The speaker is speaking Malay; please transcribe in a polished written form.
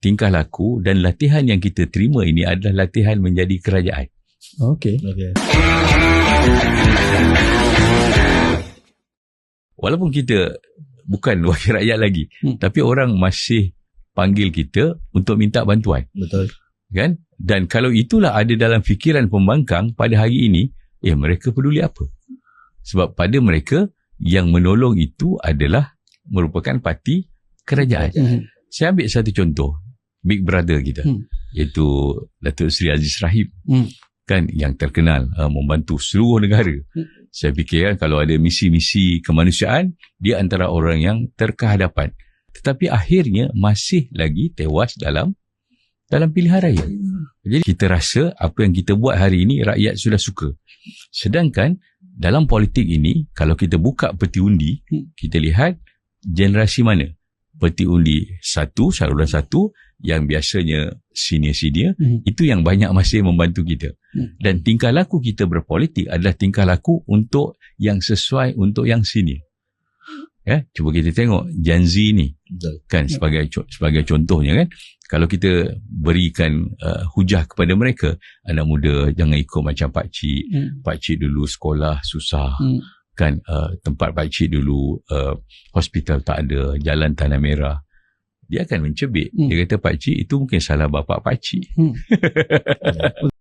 tingkah laku dan latihan yang kita terima ini adalah latihan menjadi kerajaan. Okey. Walaupun kita bukan wakil rakyat lagi, tapi orang masih panggil kita untuk minta bantuan. Betul. Kan? Dan kalau itulah ada dalam fikiran pembangkang pada hari ini, mereka peduli apa? Sebab pada mereka yang menolong itu adalah merupakan parti kerajaan. Saya ambil satu contoh, Big Brother kita, iaitu Datuk Seri Aziz Rahim, kan, yang terkenal membantu seluruh negara. Saya fikir kan, kalau ada misi-misi kemanusiaan, dia antara orang yang terkehadapan. Tetapi akhirnya masih lagi tewas dalam pilihan raya. Jadi kita rasa apa yang kita buat hari ini rakyat sudah suka. Sedangkan dalam politik ini, kalau kita buka peti undi, kita lihat generasi mana peti undi saluran satu yang biasanya senior-senior, itu yang banyak masih membantu kita. Dan tingkah laku kita berpolitik adalah tingkah laku untuk yang sesuai untuk yang senior. Cuba kita tengok Gen Z ni, kan, sebagai contohnya, kan, kalau kita berikan hujah kepada mereka, anak muda jangan ikut macam pakcik. Pakcik dulu sekolah susah, kan, tempat pakcik dulu hospital tak ada, jalan tanah merah. Dia akan mencebik. Dia kata pakcik itu mungkin salah bapa pakcik.